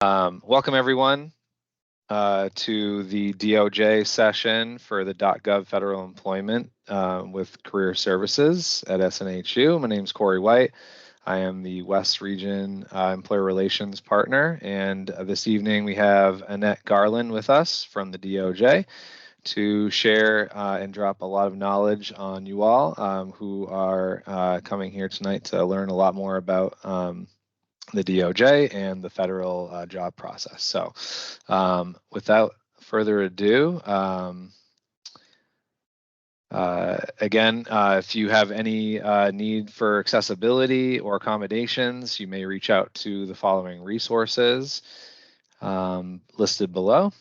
Welcome everyone to the DOJ session for the .gov federal employment with Career Services at SNHU. My name is Corey White. I am the West Region Employer Relations Partner, and this evening we have Annette Garland with us from the DOJ to share and drop a lot of knowledge on you all who are coming here tonight to learn a lot more about the DOJ and the federal job process. So without further ado, again, if you have any need for accessibility or accommodations, you may reach out to the following resources listed below.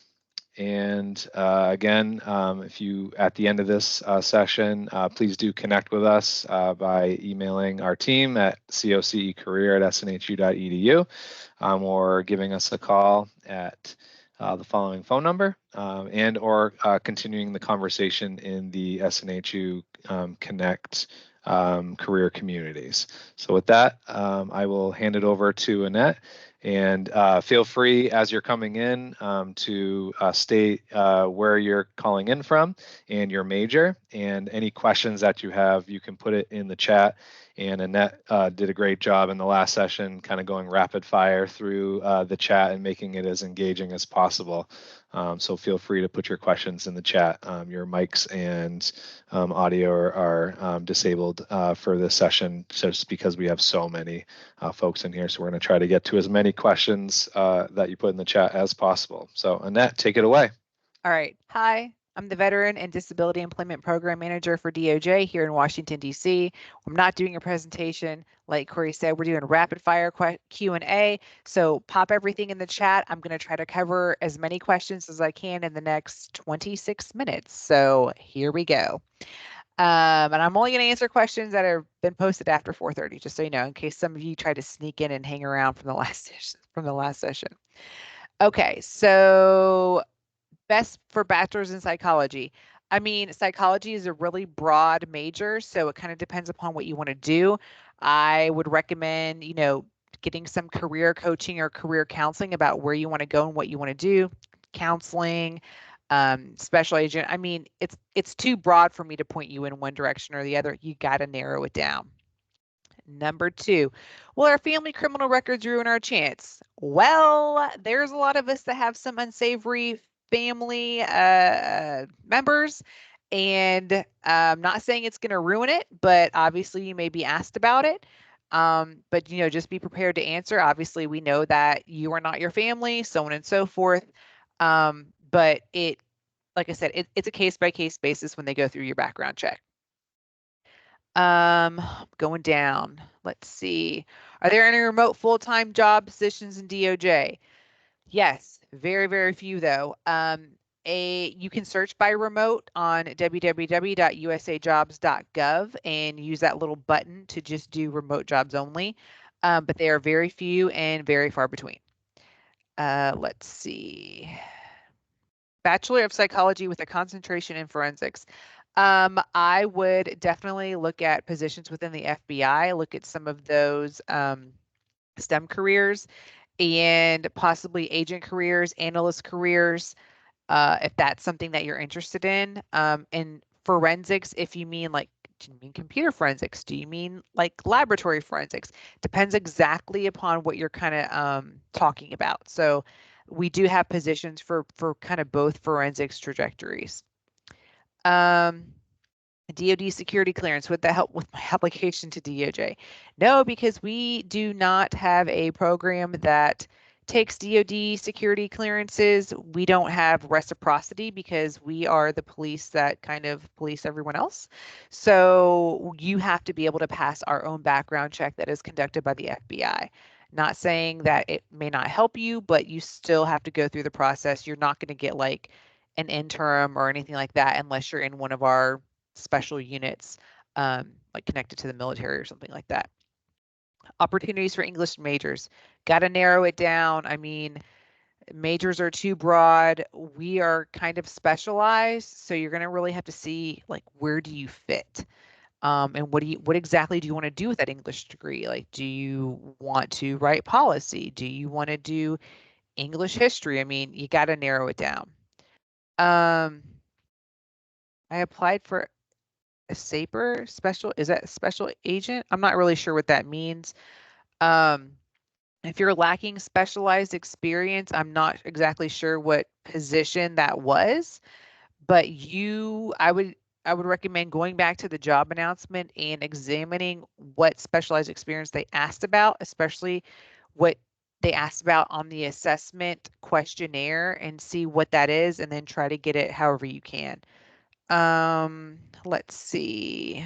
And again, if you, at the end of this session, please do connect with us by emailing our team at cocecareer@snhu.edu or giving us a call at the following phone number and or continuing the conversation in the SNHU Connect career communities. So with that, I will hand it over to Annette. And feel free as you're coming in to state where you're calling in from and your major, and any questions that you have, you can put it in the chat. And Annette did a great job in the last session, kind of going rapid fire through the chat and making it as engaging as possible. So feel free to put your questions in the chat. Your mics and audio are disabled for this session just because we have so many folks in here. So we're going to try to get to as many questions that you put in the chat as possible. So Annette, take it away. All right. Hi, I'm the Veteran and Disability Employment Program Manager for DOJ here in Washington, D.C. I'm not doing a presentation. Like Corey said, we're doing rapid fire Q&A. So pop everything in the chat. I'm going to try to cover as many questions as I can in the next 26 minutes. So here we go. And I'm only going to answer questions that have been posted after 4:30, just so you know, in case some of you try to sneak in and hang around from the last session. Okay, so best for bachelor's in psychology. I mean, psychology is a really broad major, so it kind of depends upon what you want to do. I would recommend, getting some career coaching or career counseling about where you want to go and what you want to do. Counseling, special agent. I mean, it's too broad for me to point you in one direction or the other. You got to narrow it down. Number 2, will our family criminal records ruin our chance? Well, there's a lot of us that have some unsavory family members, and I'm not saying it's going to ruin it, but obviously you may be asked about it. But just be prepared to answer. Obviously, we know that you are not your family, so on and so forth. But like I said, it's a case-by-case basis when they go through your background check. Going down. Let's see. Are there any remote full-time job positions in DOJ? Yes, very, very few though. You can search by remote on www.usajobs.gov and use that little button to just do remote jobs only. But they are very few and very far between. Let's see. Bachelor of Psychology with a concentration in forensics. I would definitely look at positions within the FBI, look at some of those STEM careers and possibly agent careers, analyst careers, if that's something that you're interested in. And forensics, if you mean do you mean computer forensics? Do you mean like laboratory forensics? Depends exactly upon what you're kind of talking about. So we do have positions for kind of both forensics trajectories. DoD security clearance, would that help with my application to DOJ? No, because we do not have a program that takes DoD security clearances. We don't have reciprocity because we are the police that kind of police everyone else. So you have to be able to pass our own background check that is conducted by the FBI. Not saying that it may not help you, but you still have to go through the process. You're not going to get like an interim or anything like that unless you're in one of our special units, like connected to the military or something like that. Opportunities for English majors. Got to narrow it down. I mean, majors are too broad. We are kind of specialized, so you're going to really have to see like where do you fit, and what exactly do you want to do with that English degree? Like, do you want to write policy? Do you want to do English history. I mean, you got to narrow it down. I applied for a SAPER special. Is that special agent? I'm not really sure what that means. If you're lacking specialized experience, I'm not exactly sure what position that was, but I would recommend going back to the job announcement and examining what specialized experience they asked about, especially what they asked about on the assessment questionnaire, and see what that is, and then try to get it however you can. Let's see.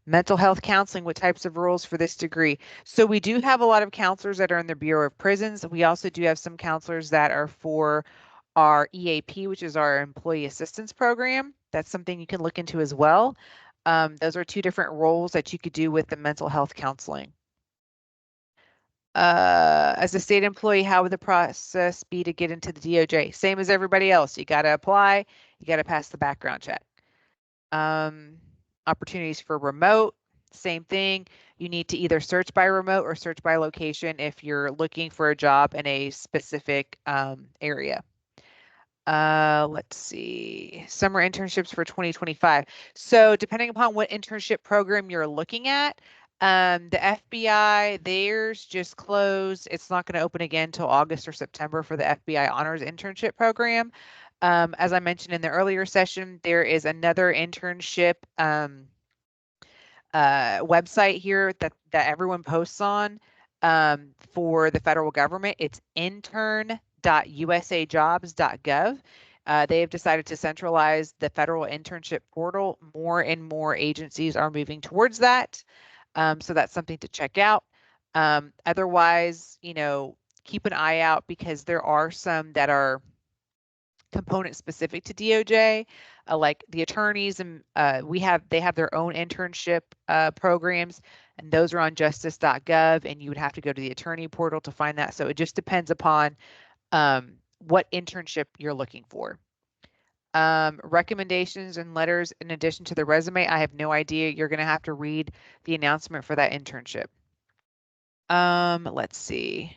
Mental health counseling, what types of roles for this degree? So we do have a lot of counselors that are in the Bureau of Prisons. We also do have some counselors that are for our EAP, which is our Employee Assistance Program. That's something you can look into as well. Those are two different roles that you could do with the mental health counseling. As a state employee, how would the process be to get into the DOJ? Same as everybody else. You got to apply, you got to pass the background check. Opportunities for remote, same thing. You need to either search by remote or search by location if you're looking for a job in a specific area. Let's see, summer internships for 2025. So depending upon what internship program you're looking at, the FBI, theirs just closed. It's not going to open again until August or September for the FBI Honors Internship Program. As I mentioned in the earlier session, there is another internship website here that everyone posts on for the federal government. It's intern.usajobs.gov. They have decided to centralize the federal internship portal. More and more agencies are moving towards that. So that's something to check out. Otherwise, keep an eye out, because there are some that are component specific to DOJ, like the attorneys, and they have their own internship programs, and those are on justice.gov, and you would have to go to the attorney portal to find that. So it just depends upon what internship you're looking for. Recommendations and letters in addition to the resume, I have no idea. You're going to have to read the announcement for that internship. Let's see.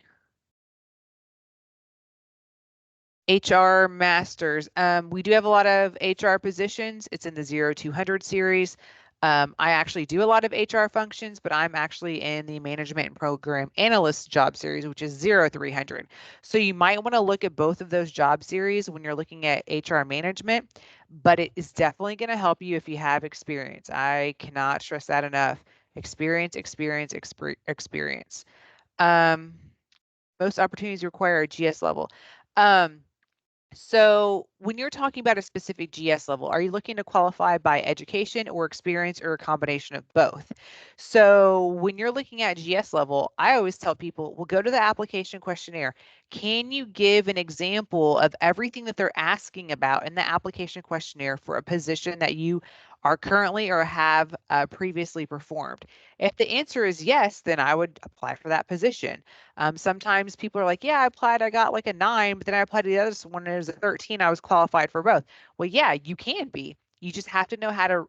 HR masters. We do have a lot of HR positions. It's in the 0200 series. I actually do a lot of HR functions, but I'm actually in the management and program analyst job series, which is 0300. So you might want to look at both of those job series when you're looking at HR management, but it is definitely going to help you if you have experience. I cannot stress that enough. Experience. Most opportunities require a GS level. So when you're talking about a specific GS level, are you looking to qualify by education or experience, or a combination of both? So when you're looking at GS level, I always tell people, well, go to the application questionnaire. Can you give an example of everything that they're asking about in the application questionnaire for a position that you are currently or have previously performed? If the answer is yes, then I would apply for that position. Sometimes people are like, yeah, I applied, I got like a 9, but then I applied to the other one and it was a 13. I was qualified for both. Well, yeah, you can be. You just have to know how to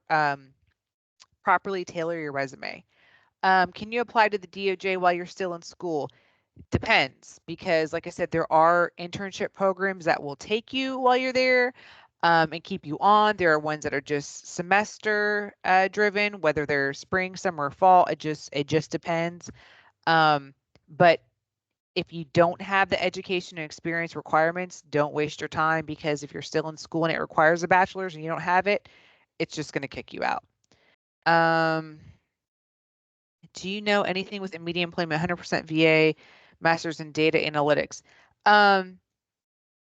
properly tailor your resume. Can you apply to the DOJ while you're still in school? Depends, because like I said, there are internship programs that will take you while you're there and keep you on. There are ones that are just semester driven, whether they're spring, summer, fall. It just depends. But if you don't have the education and experience requirements, don't waste your time, because if you're still in school and it requires a bachelor's and you don't have it, it's just going to kick you out. Do you know anything with immediate employment, 100% VA, master's in data analytics, and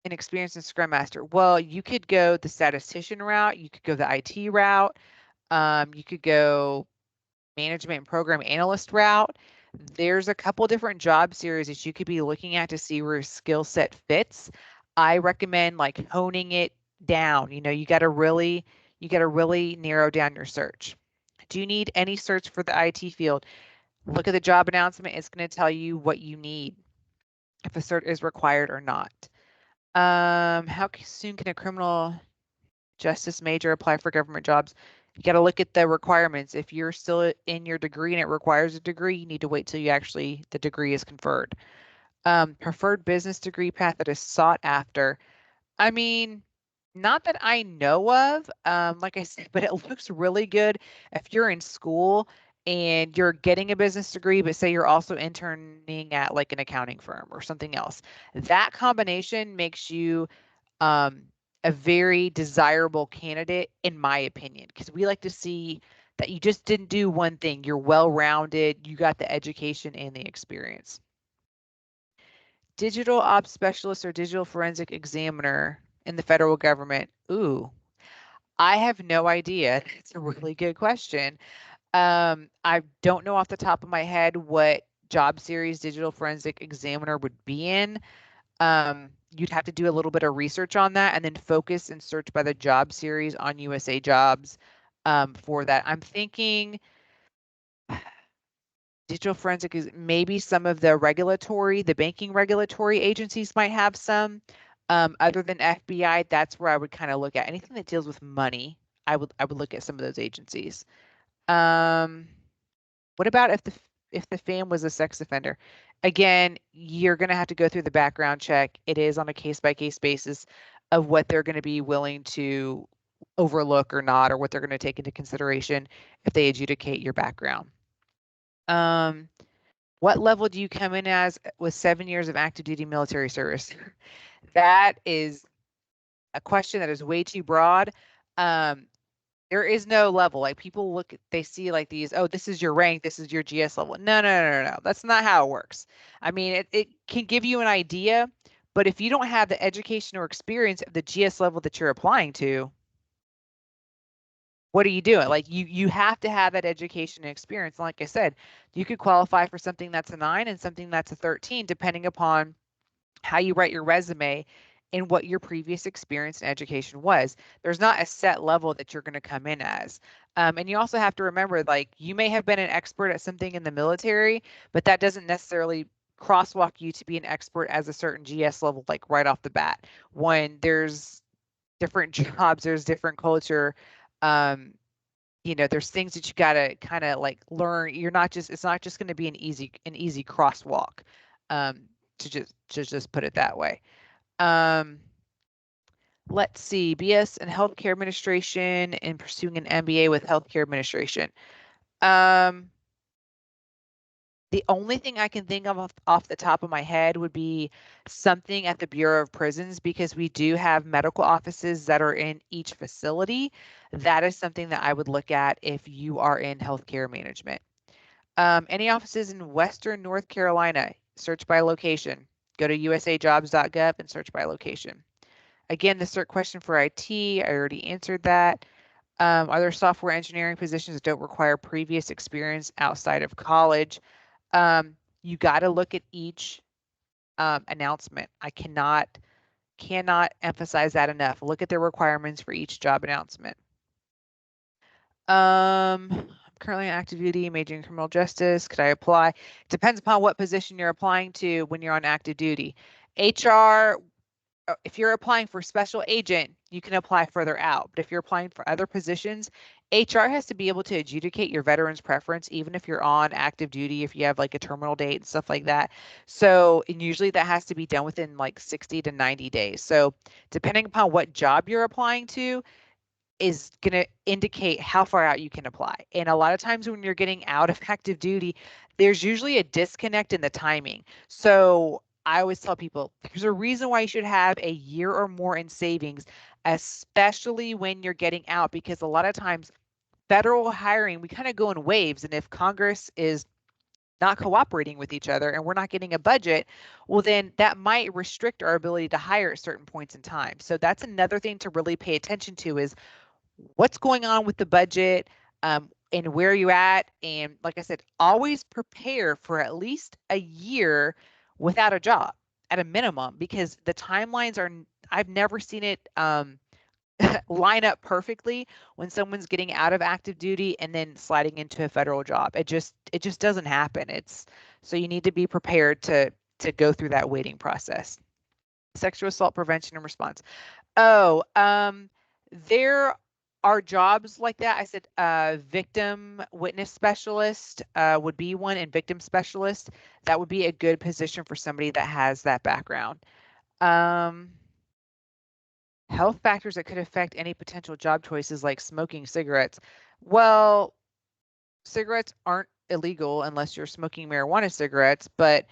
experience in Scrum Master? Well, you could go the statistician route. You could go the IT route. You could go management and program analyst route. There's a couple different job series that you could be looking at to see where your skill set fits. I recommend like honing it down. You got to really narrow down your search. Do you need any search for the IT field? Look at the job announcement. It's going to tell you what you need, if a cert is required or not. How soon can a criminal justice major apply for government jobs? You got to look at the requirements. If you're still in your degree and it requires a degree, you need to wait till the degree is conferred. Preferred business degree path that is sought after. I mean, not that I know of, like I said, but it looks really good if you're in school and you're getting a business degree, but say you're also interning at like an accounting firm or something else. That combination makes you a very desirable candidate, in my opinion, because we like to see that you just didn't do one thing. You're well-rounded, you got the education and the experience. Digital ops specialist or digital forensic examiner in the federal government. Ooh, I have no idea. It's a really good question. I don't know off the top of my head what job series digital forensic examiner would be in. You'd have to do a little bit of research on that and then focus and search by the job series on USA Jobs for that. I'm thinking digital forensic is maybe some of the banking regulatory agencies might have some. Other than FBI, that's where I would kind of look at anything that deals with money. I would look at some of those agencies. What about if the fam was a sex offender? Again, you're going to have to go through the background check. It is on a case-by-case basis of what they're going to be willing to overlook or not, or what they're going to take into consideration if they adjudicate your background. What level do you come in as with 7 years of active duty military service? That is a question that is way too broad. There is no level. Like people look, they see like these, oh, this is your rank, this is your GS level. No. That's not how it works. I mean, it can give you an idea, but if you don't have the education or experience of the GS level that you're applying to, what are you doing? Like you have to have that education and experience. And like I said, you could qualify for something that's a 9 and something that's a 13, depending upon how you write your resume and what your previous experience and education was. There's not a set level that you're going to come in as. And you also have to remember, like, you may have been an expert at something in the military, but that doesn't necessarily crosswalk you to be an expert as a certain GS level, like right off the bat. When there's different jobs, there's different culture. There's things that you got to kind of like learn. It's not just going to be an easy crosswalk. To just put it that way. Let's see, BS in healthcare administration and pursuing an MBA with healthcare administration. The only thing I can think of off the top of my head would be something at the Bureau of Prisons, because we do have medical offices that are in each facility. That is something that I would look at if you are in healthcare management. Any offices in Western North Carolina, search by location. Go to usajobs.gov and search by location. Again, the CERT question for IT, I already answered that. Are there software engineering positions that don't require previous experience outside of college? You got to look at each announcement. I cannot emphasize that enough. Look at the requirements for each job announcement. I'm currently on active duty, majoring in criminal justice. Could I apply? It depends upon what position you're applying to when you're on active duty. HR, if you're applying for special agent, you can apply further out. But if you're applying for other positions, HR has to be able to adjudicate your veteran's preference, even if you're on active duty, if you have like a terminal date and stuff like that. So, and usually that has to be done within like 60 to 90 days. So depending upon what job you're applying to is going to indicate how far out you can apply. And a lot of times when you're getting out of active duty, there's usually a disconnect in the timing. So I always tell people there's a reason why you should have a year or more in savings, especially when you're getting out, because a lot of times federal hiring, we kind of go in waves. And if Congress is not cooperating with each other and we're not getting a budget, well, then that might restrict our ability to hire at certain points in time. So that's another thing to really pay attention to is what's going on with the budget, and where you at. And like I said, always prepare for at least a year without a job at a minimum, because the timelines are, I've never seen it line up perfectly when someone's getting out of active duty and then sliding into a federal job. It just doesn't happen. So you need to be prepared to go through that waiting process. Sexual assault prevention and response. There Are jobs like that? I said victim witness specialist would be one, and victim specialist. That would be a good position for somebody that has that background. Health factors that could affect any potential job choices like smoking cigarettes. Well, cigarettes aren't illegal unless you're smoking marijuana cigarettes, but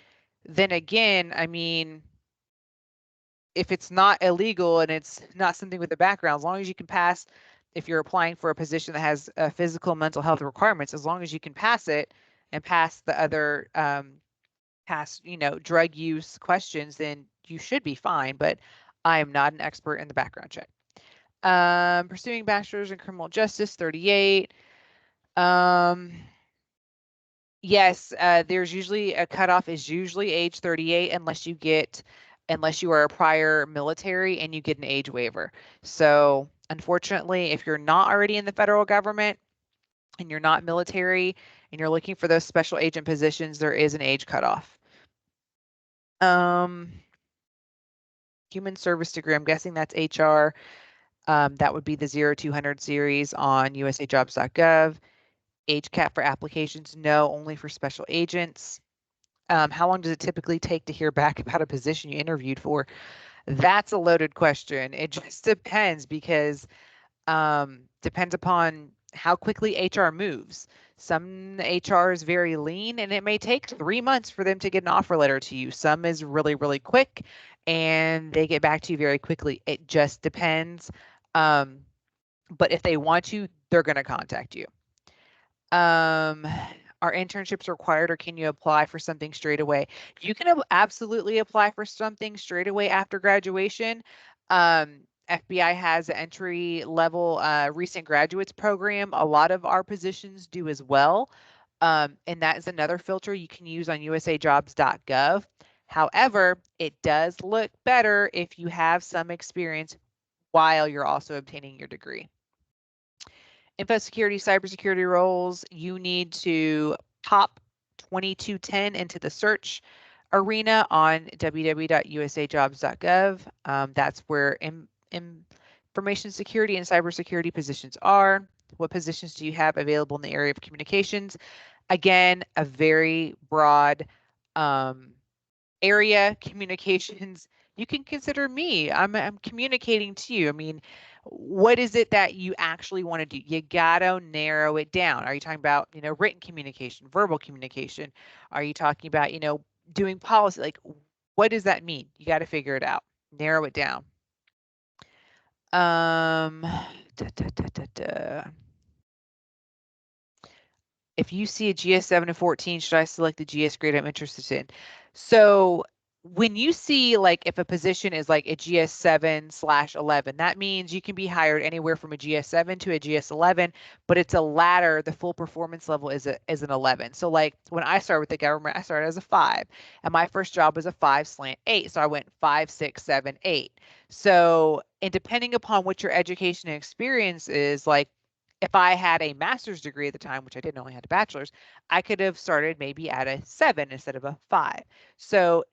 then again, I mean, if it's not illegal and it's not something with a background, as long as you can pass, if you're applying for a position that has physical mental health requirements, as long as you can pass it and pass the other drug use questions, then you should be fine. But I am not an expert in the background check. Pursuing bachelor's in criminal justice, 38. Yes, there's usually a cutoff is usually age 38 unless you are a prior military and you get an age waiver. So unfortunately, if you're not already in the federal government and you're not military and you're looking for those special agent positions, there is an age cutoff. Human service degree, I'm guessing that's HR. That would be the 0200 series on usajobs.gov. Age cap for applications, no, only for special agents. How long does it typically take to hear back about a position you interviewed for? That's a loaded question. It just depends because depends upon how quickly HR moves. Some HR is very lean and it may take 3 months for them to get an offer letter to you. Some is really, really quick and they get back to you very quickly. It just depends. But if they want you, they're going to contact you. Are internships required or can you apply for something straight away? You can absolutely apply for something straight away after graduation. FBI has an entry level recent graduates program. A lot of our positions do as well. And that is another filter you can use on usajobs.gov. However, it does look better if you have some experience while you're also obtaining your degree. Info security, cybersecurity roles, you need to pop 2210 into the search arena on www.usajobs.gov. That's where information security and cybersecurity positions are. What positions do you have available in the area of communications? Again, a very broad area. Communications, you can consider me. I'm communicating to you. I mean, what is it that you actually want to do? You gotta narrow it down. Are you talking about, written communication, verbal communication? Are you talking about, doing policy? Like, what does that mean? You got to figure it out. Narrow it down. If you see a GS 7 and 14, should I select the GS grade I'm interested in? So when you see like if a position is like a GS 7/11, that means you can be hired anywhere from a GS 7 to a GS 11, but it's a ladder. The full performance level is an 11. So like when I started with the government, I started as a 5, and my first job was a 5/8. So I went 5, 6, 7, 8. So, and depending upon what your education and experience is, like if I had a master's degree at the time, which I didn't, only had a bachelor's, I could have started maybe at a 7 instead of a 5. So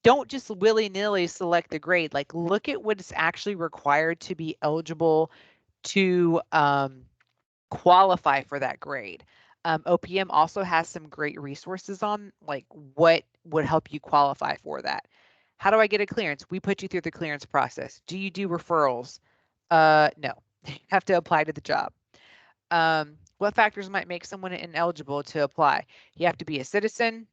don't just willy-nilly select the grade. Like look at what is actually required to be eligible to qualify for that grade. OPM also has some great resources on like what would help you qualify for that. How do I get a clearance? We put you through the clearance process. Do you do referrals? No, you have to apply to the job. What factors might make someone ineligible to apply? You have to be a citizen.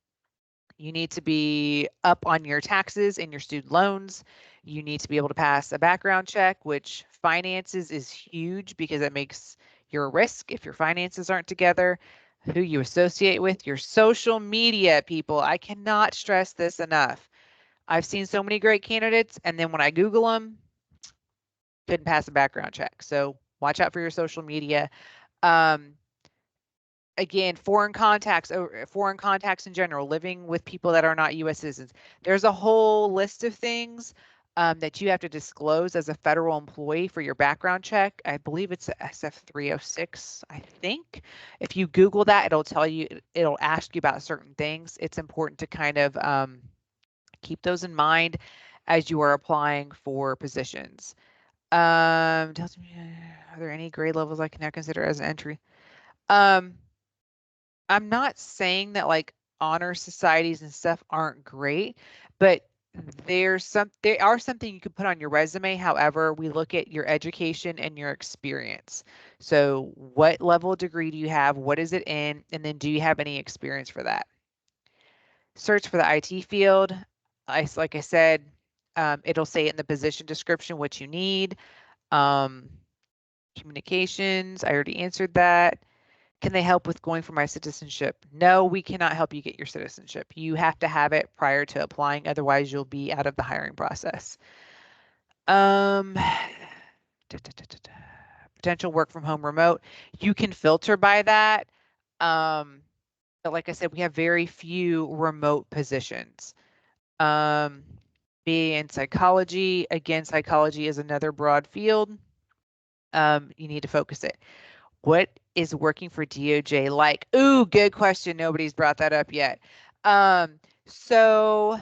You need to be up on your taxes and your student loans. You need to be able to pass a background check, which finances is huge because it makes your risk if your finances aren't together. Who you associate with, your social media people. I cannot stress this enough. I've seen so many great candidates, and then when I Google them, couldn't pass a background check. So watch out for your social media. Again, foreign contacts in general, living with people that are not U.S. citizens. There's a whole list of things that you have to disclose as a federal employee for your background check. I believe it's SF-306, I think. If you Google that, it'll ask you about certain things. It's important to kind of keep those in mind as you are applying for positions. Tells me, are there any grade levels I can now consider as an entry? I'm not saying that like honor societies and stuff aren't great, but they are something you could put on your resume. However, we look at your education and your experience. So what level of degree do you have? What is it in? And then do you have any experience for that? Search for the IT field. Like I said, it'll say in the position description what you need. Communications, I already answered that. Can they help with going for my citizenship? No, we cannot help you get your citizenship. You have to have it prior to applying. Otherwise, you'll be out of the hiring process. Potential work from home remote. You can filter by that. But like I said, we have very few remote positions. Be in psychology. Again, psychology is another broad field. You need to focus it. What is working for DOJ like? Ooh, good question. Nobody's brought that up yet. So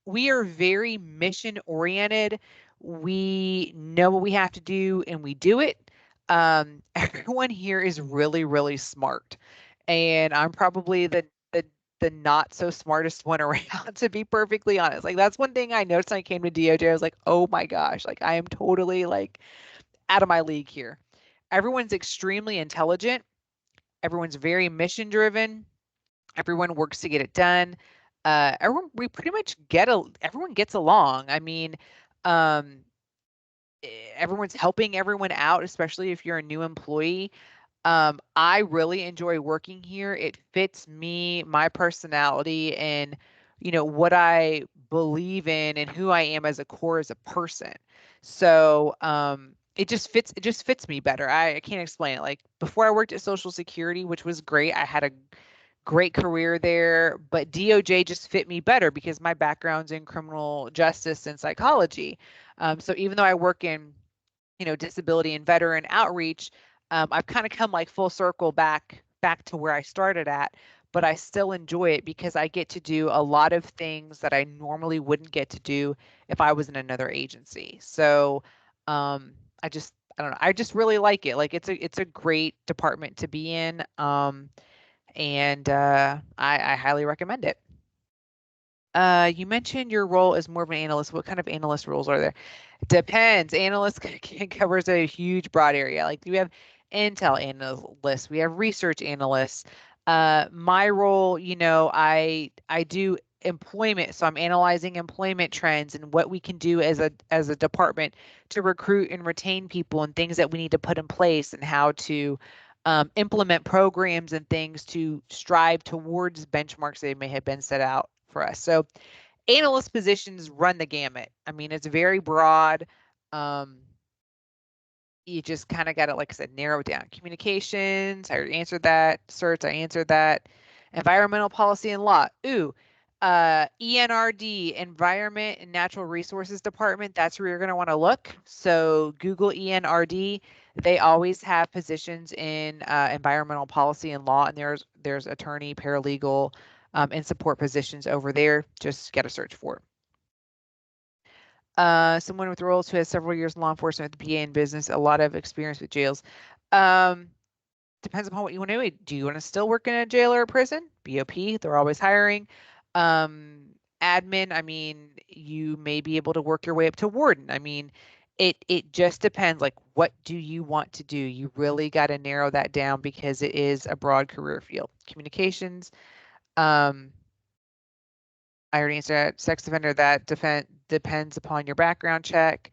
we are very mission oriented. We know what we have to do and we do it. Everyone here is really, really smart. And I'm probably the not so smartest one around, to be perfectly honest. Like that's one thing I noticed when I came to DOJ. I was like, oh my gosh, like I am totally like out of my league here. Everyone's extremely intelligent. Everyone's very mission driven. Everyone works to get it done. We pretty much everyone gets along. I mean, um, everyone's helping everyone out, especially if you're a new employee. I really enjoy working here. It fits me, my personality, and what I believe in and who I am as a core as a person. So it just fits me better. I can't explain it. Like before I worked at Social Security, which was great. I had a great career there, but DOJ just fit me better because my background's in criminal justice and psychology. So even though I work in disability and veteran outreach, I've kind of come like full circle back to where I started at, but I still enjoy it because I get to do a lot of things that I normally wouldn't get to do if I was in another agency. So I don't know. I just really like it. Like it's a great department to be in. And I highly recommend it. You mentioned your role is more of an analyst. What kind of analyst roles are there? Depends. Analyst covers a huge broad area. Like we have Intel analysts, we have research analysts. My role, I do employment, so I'm analyzing employment trends and what we can do as a department to recruit and retain people and things that we need to put in place and how to implement programs and things to strive towards benchmarks that may have been set out for us. So analyst positions run the gamut. I mean, it's very broad. You just kind of got to, like I said, narrow it down. Communications, I already answered that. Certs, I answered that. Environmental policy and law. Ooh, ENRD, Environment and Natural Resources Department. That's where you're going to want to look. So Google ENRD. They always have positions in environmental policy and law, and there's attorney, paralegal, and support positions over there. Just got to search for it. Someone with roles who has several years in law enforcement, the PA in business, a lot of experience with jails. Depends upon what you want to do. Do you want to still work in a jail or a prison? BOP, they're always hiring. Admin, I mean, you may be able to work your way up to warden. I mean, it just depends. Like, what do you want to do? You really got to narrow that down because it is a broad career field. Communications, I already answered that. Sex offender, that depends upon your background check.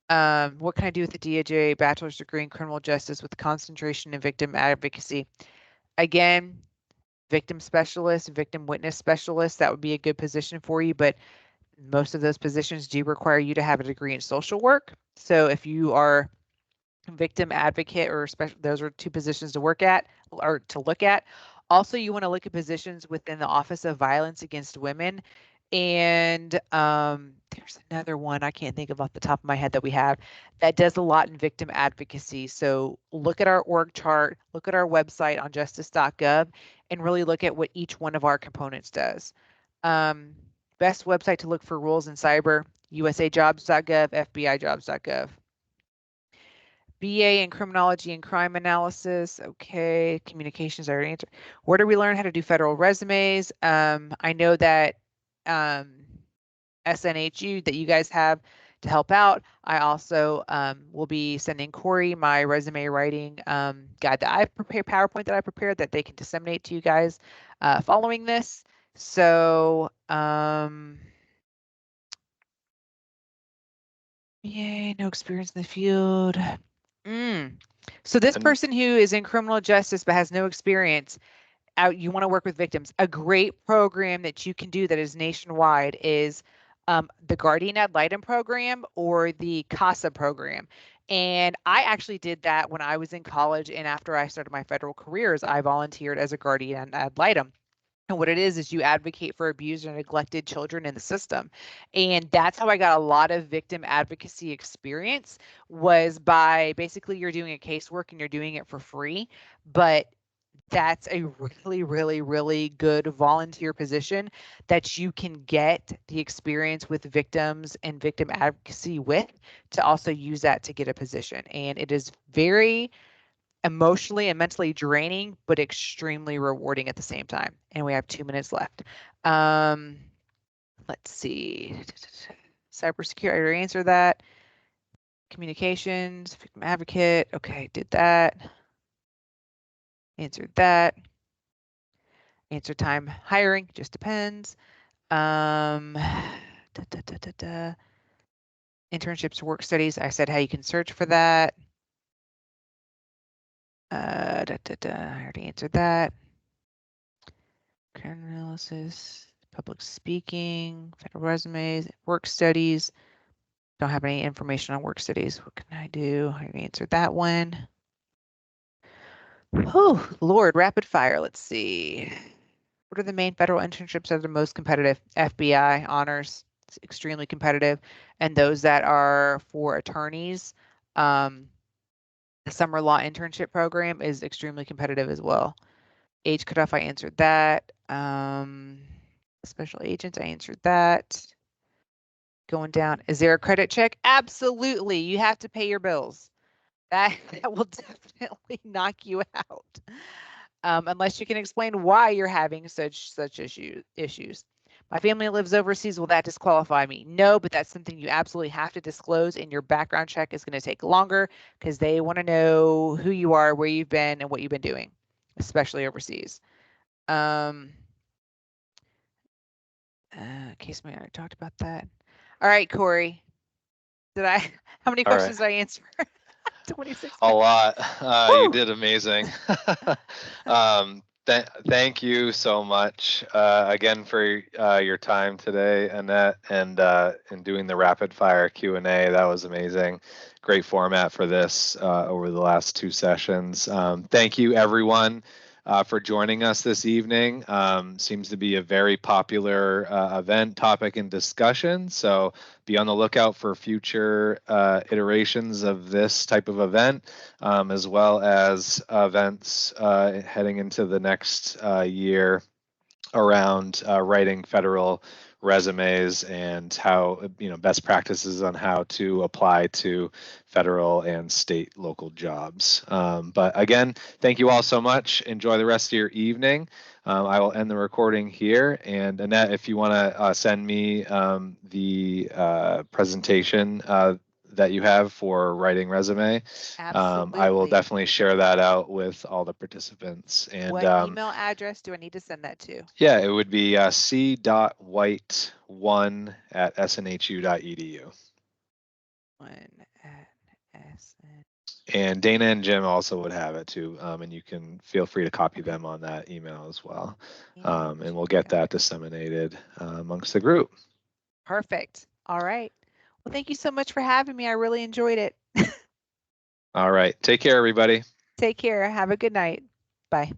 What can I do with the DOJ bachelor's degree in criminal justice with concentration in victim advocacy? Again, victim specialist, victim witness specialist, that would be a good position for you, but most of those positions do require you to have a degree in social work. So if you are victim advocate or special, those are two positions to work at or to look at. Also, you want to look at positions within the Office of Violence Against Women. And there's another one I can't think of off the top of my head that we have that does a lot in victim advocacy. So look at our org chart, look at our website on justice.gov, and really look at what each one of our components does. Best website to look for rules in cyber, usajobs.gov, fbijobs.gov. BA in criminology and crime analysis. Okay, communications I already answered. Where do we learn how to do federal resumes? I know that SNHU that you guys have to help out. I also will be sending Corey my resume writing guide that I've prepared, PowerPoint that I prepared that they can disseminate to you guys following this. So yay, no experience in the field. So this person who is in criminal justice but has no experience, you want to work with victims. A great program that you can do that is nationwide is the Guardian Ad Litem program or the CASA program. And I actually did that when I was in college, and after I started my federal careers, I volunteered as a Guardian Ad Litem. And what it is you advocate for abused and neglected children in the system. And that's how I got a lot of victim advocacy experience, was by basically you're doing a casework and you're doing it for free. But that's a really, really, really good volunteer position that you can get the experience with victims and victim advocacy with, to also use that to get a position. And it is very emotionally and mentally draining, but extremely rewarding at the same time. And we have 2 minutes left. Let's see. Cybersecurity, I already answered that. Communications, victim advocate. Okay, did that. Answered that. Answer time hiring, just depends. Internships, work studies. I said how you can search for that. I already answered that. Career analysis, public speaking, federal resumes, work studies. Don't have any information on work studies. What can I do? I already answered that one. Oh, Lord, rapid fire. Let's see. What are the main federal internships that are the most competitive? FBI, honors, it's extremely competitive. And those that are for attorneys, the summer law internship program is extremely competitive as well. Age cutoff, I answered that. Special agents, I answered that. Going down, is there a credit check? Absolutely, you have to pay your bills. That will definitely knock you out. Unless you can explain why you're having such issues. My family lives overseas. Will that disqualify me? No, but that's something you absolutely have to disclose, and your background check is going to take longer because they want to know who you are, where you've been, and what you've been doing, especially overseas. Case man, I talked about that. All right, Corey. How many questions did I answer? 26. A lot. You did amazing. Thank you so much again for your time today, Annette, and doing the rapid fire Q&A. That was amazing. Great format for this over the last 2 sessions. Thank you, everyone, for joining us this evening. Seems to be a very popular event, topic, and discussion. So be on the lookout for future iterations of this type of event, as well as events heading into the next year around writing federal resumes and how, best practices on how to apply to federal and state local jobs. But again, thank you all so much. Enjoy the rest of your evening. I will end the recording here. And Annette, if you want to send me the presentation that you have for writing resume, I will definitely share that out with all the participants. And what email address do I need to send that to? Yeah, it would be c.white1@snhu.edu. And Dana and Jim also would have it too, and you can feel free to copy them on that email as well. And we'll get that disseminated amongst the group. Perfect. All right. Well, thank you so much for having me. I really enjoyed it. All right. Take care, everybody. Take care. Have a good night. Bye.